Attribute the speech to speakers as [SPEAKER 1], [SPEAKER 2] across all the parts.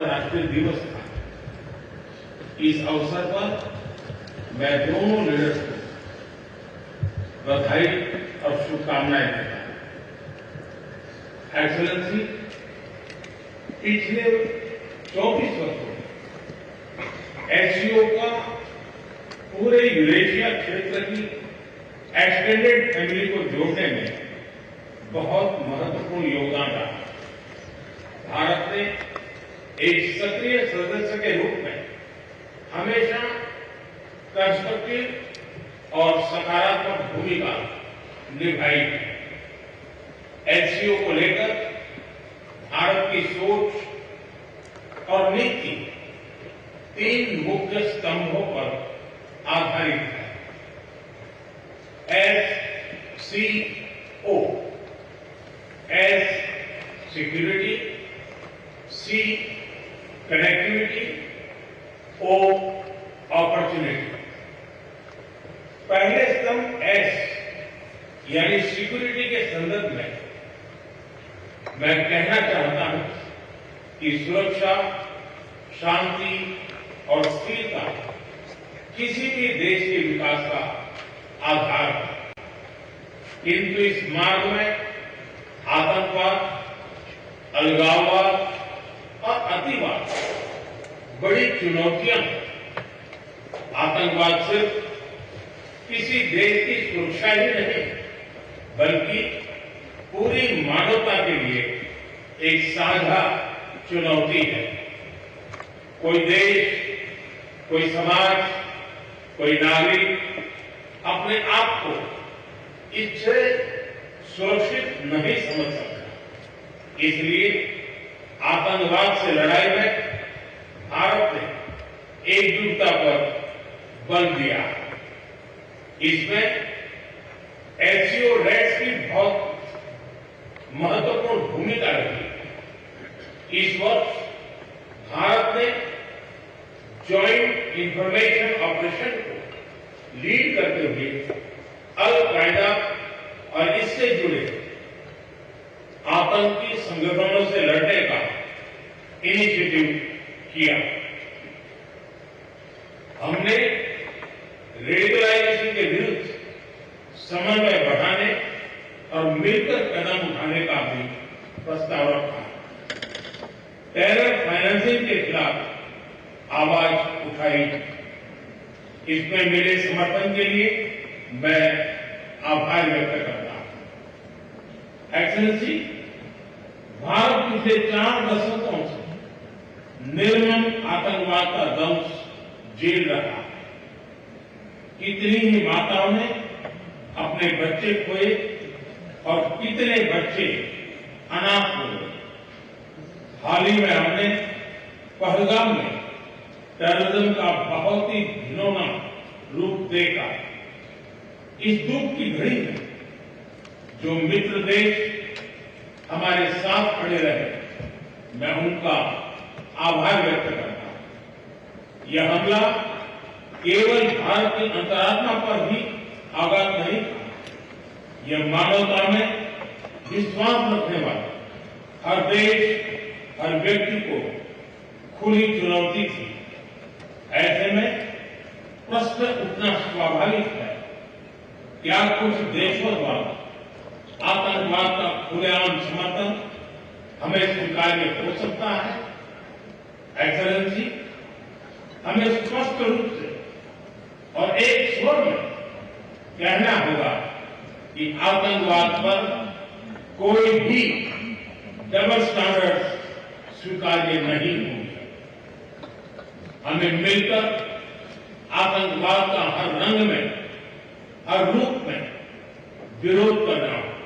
[SPEAKER 1] अंतर्राष्ट्रीय दिवस था। इस अवसर पर मैं दोनों लीडर्स को बधाई और शुभकामनाएं देता हूं। एक्सेलेंसी, पिछले 24 वर्षों में एससीओ का पूरे यूरेशिया क्षेत्र की एक्सटेंडेड फैमिली को जोड़ने में बहुत महत्वपूर्ण योगदान रहा। भारत ने एक सक्रिय सदस्य के रूप में हमेशा कंस्ट्रक्टिव और सकारात्मक भूमिका निभाई है। एससीओ को लेकर भारत की सोच और नीति 3 मुख्य स्तंभों पर आधारित है। एससीओ, एस सिक्योरिटी, सी कनेक्टिविटी, ओ अपॉर्चुनिटी। पहले स्तंभ एस यानी सिक्योरिटी के संदर्भ में मैं कहना चाहता हूं कि सुरक्षा, शांति और स्थिरता किसी भी देश के विकास का आधार है। किंतु इस मार्ग में आतंकवाद, अलगाववाद और अतिवाद बड़ी चुनौतियां हैं। आतंकवाद सिर्फ किसी देश की सुरक्षा ही नहीं, बल्कि पूरी मानवता के लिए एक साझा चुनौती है। कोई देश, कोई समाज, कोई नागरिक अपने आप को इससे सुरक्षित नहीं समझ सकता। इसलिए आतंकवाद से लड़ाई में भारत ने एकजुटता पर बल दिया। इसमें एससीओ रेट्स की बहुत महत्वपूर्ण भूमिका रही। इस वर्ष भारत ने जॉइंट इंफॉर्मेशन ऑपरेशन को लीड करते हुए अल कायदा और इससे जुड़े आतंकी संगठनों से लड़ने का इनिशिएटिव किया। हमने रेडिकलाइजेशन के विरुद्ध समन्वय बढ़ाने और मिलकर कदम उठाने का भी प्रस्ताव रखा। टेरर फाइनेंसिंग के खिलाफ आवाज उठाई। इसमें मेरे समर्थन के लिए मैं आभार व्यक्त करता हूं। एक्सेलेंसी, भारत पिछले 4 दशकों से निर्मम आतंकवाद का दंश झेल रहा है। कितनी ही माताओं ने अपने बच्चे खोए और कितने बच्चे अनाथ हो गए। हाल ही में हमने पहलगाम में टेररिज्म का बहुत ही घिनौना रूप देखा। इस दुख की घड़ी में जो मित्र देश हमारे साथ खड़े रहे, मैं उनका आभार व्यक्त करता हूं। यह हमला केवल भारत की अंतरात्मा पर ही आघात नहीं था, यह मानवता में विश्वास रखने वाले हर देश, हर व्यक्ति को खुली चुनौती थी। ऐसे में प्रश्न उठना स्वाभाविक है, क्या कुछ देशों द्वारा आतंकवाद का खुलेआम समर्थन हमें स्वीकार्य हो सकता है? एक्सेलेंसी, हमें स्पष्ट रूप से और एक स्वर में कहना होगा कि आतंकवाद पर कोई भी डबल स्टैंडर्ड स्वीकार्य नहीं होंगे। हमें मिलकर आतंकवाद का हर रंग में, हर रूप में विरोध करना होगा।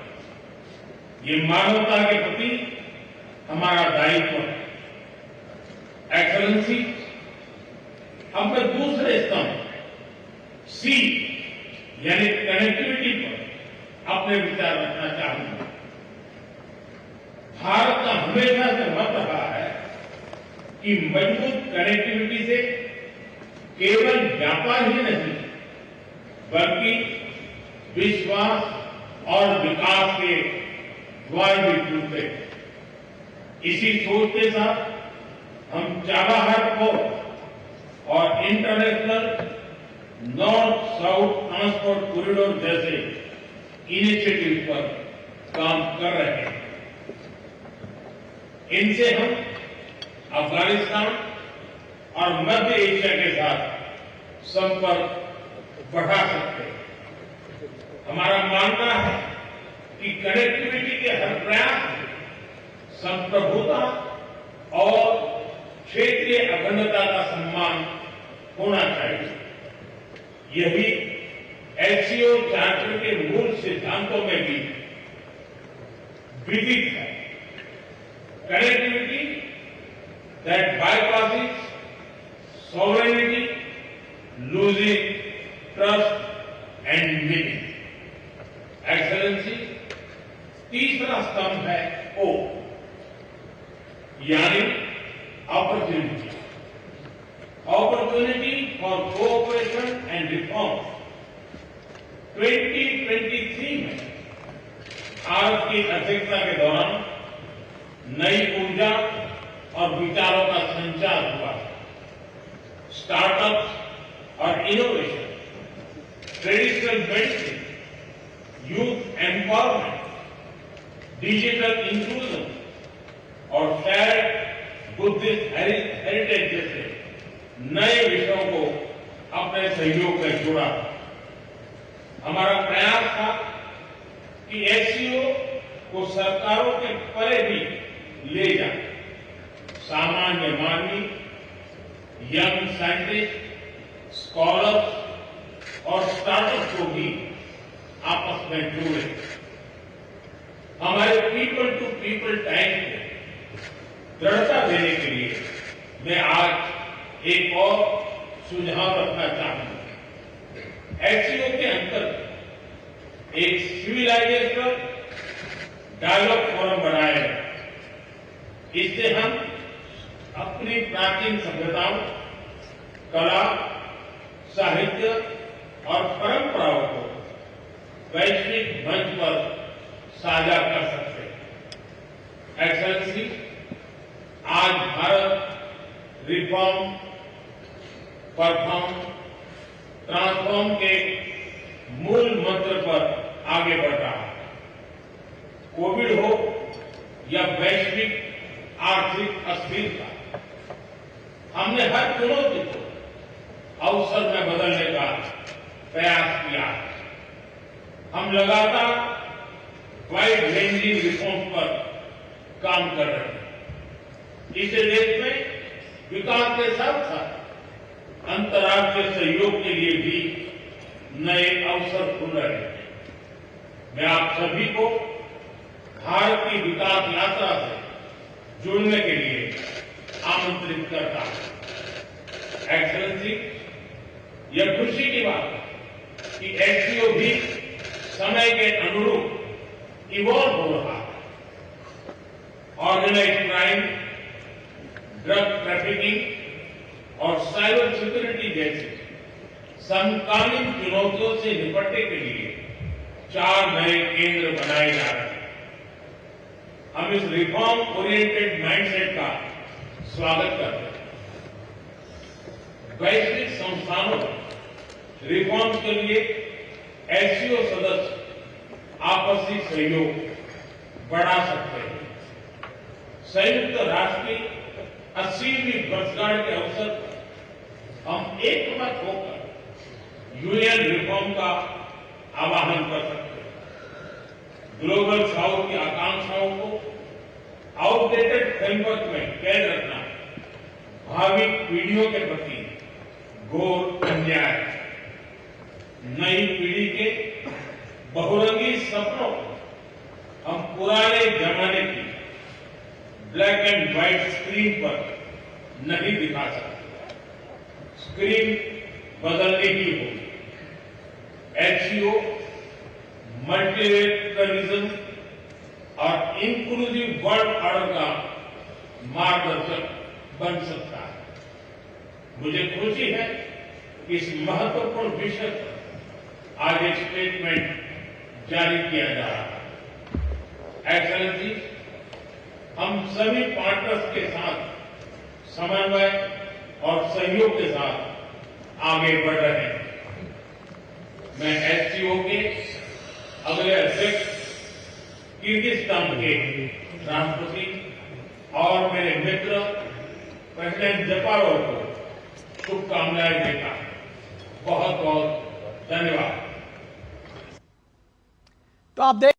[SPEAKER 1] ये मानवता के प्रति हमारा दायित्व है। एक्सेलेंसी, अब मैं दूसरे स्तंभ सी यानी कनेक्टिविटी पर अपने विचार रखना चाहूंगा। भारत का हमेशा से मत रहा है कि मजबूत कनेक्टिविटी से केवल व्यापार ही नहीं, बल्कि विश्वास और विकास के द्वार भी खुलते हैं। इसी सोच के साथ हम चाबहार पोर्ट और international north south transport corridor जैसे इनिशिएटिव पर काम कर रहे हैं। इनसे हम अफगानिस्तान और मध्य एशिया के साथ संपर्क बढ़ा सकते हैं। हमारा मानना है कि कनेक्टिविटी के हर प्रयास में संप्रभुता और क्षेत्रीय अखंडता का सम्मान होना चाहिए। यही एससीओ चार्टर के मूल सिद्धांतों में भी विदित है। Connectivity that bypasses sovereignty, losing trust and meaning. Excellency, तीसरा स्तंभ है ओ, यानी opportunity. Opportunity for cooperation and reform. 2023 में भारत की अध्यक्षता के दौरान नई ऊर्जा और विचारों का संचार हुआ। स्टार्टअप्स और innovation, traditional medicine, youth empowerment, digital inclusion और शेयर्ड बुद्धिस्ट हेरिटेज जैसे नए विषयों को अपने सहयोग में जोड़ा। हमारा प्रयास था कि एससीओ को सरकारों के परे भी ले जाए। सामान्य मानवी, यंग साइंटिस्ट, स्कॉलर्स और स्टार्टअप को भी आपस में जोड़े। हमारे पीपल टू पीपल टाइम को दृढ़ता देने के लिए मैं आज एक और सुझाव रखना चाहूंगा। एससीओ के अंतर्गत एक सिविलाइजेशन डायलॉग फोरम बनाया गया। इससे हम अपनी प्राचीन सभ्यताओं, कला, साहित्य और परंपराओं को वैश्विक मंच पर साझा कर सकते हैं। एक्सेलेंसी, आज भारत रिफॉर्म, परफॉर्म, ट्रांसफॉर्म के मूल मंत्र पर आगे बढ़ रहा है। कोविड हो या वैश्विक आर्थिक अस्थिरता, हमने हर चुनौती को अवसर में बदलने का प्रयास किया है। हम लगातार वाइड रेंजिंग रिफॉर्म पर काम कर रहे हैं। इससे देश में विकास के साथ साथ अंतर्राष्ट्रीय सहयोग के लिए भी नए अवसर खुल रहे हैं। मैं आप सभी को भारत की विकास यात्रा से जुड़ने के लिए आमंत्रित करता हूं। एक्सेलेंसी, यह खुशी की बात है कि एससीओ भी समय के अनुरूप इवॉल्व हो रहा है। ऑर्गेनाइज्ड क्राइम, ड्रग ट्रैफिकिंग और साइबर सिक्योरिटी जैसे समकालीन चुनौतियों से निपटने के लिए 4 नए केंद्र बनाए जा रहे हैं। हम इस रिफॉर्म ओरिएंटेड माइंडसेट का स्वागत करते हैं। वैश्विक संस्थानों में रिफॉर्म के लिए एससीओ सदस्य आपसी सहयोग बढ़ा सकते हैं। संयुक्त राष्ट्र की 80वीं वर्षगांठ के अवसर पर हम एकमत होकर यूएन रिफॉर्म का आह्वान कर सकते हैं। ग्लोबल साउथ की आकांक्षाओं को आउटडेटेड फ्रेमवर्क में कैद रखना भावी पीढ़ियों के प्रति घोर अन्याय है। नई पीढ़ी के बहुरंगी सपनों को हम पुराने जमाने की ब्लैक एंड व्हाइट स्क्रीन पर नहीं दिखा सकते। स्क्रीन बदलने की होगी। एचसीओ मल्टीलेटरलिज्म और इंक्लूसिव वर्ल्ड ऑर्डर का मार्गदर्शक बन सकता है। मुझे खुशी है कि इस महत्वपूर्ण विषय पर आज एक स्टेटमेंट जारी किया जा रहा है। एक्सेलेंसी, हम सभी पार्टनर्स के साथ समन्वय और सहयोग के साथ आगे बढ़ रहे हैं। मैं एससीओ के अगले अध्यक्ष किर्गिस्तान के राष्ट्रपति और मेरे मित्र प्रेसिडेंट जपारोव को शुभकामनाएं देता हूं। बहुत बहुत धन्यवाद।
[SPEAKER 2] तो आप देख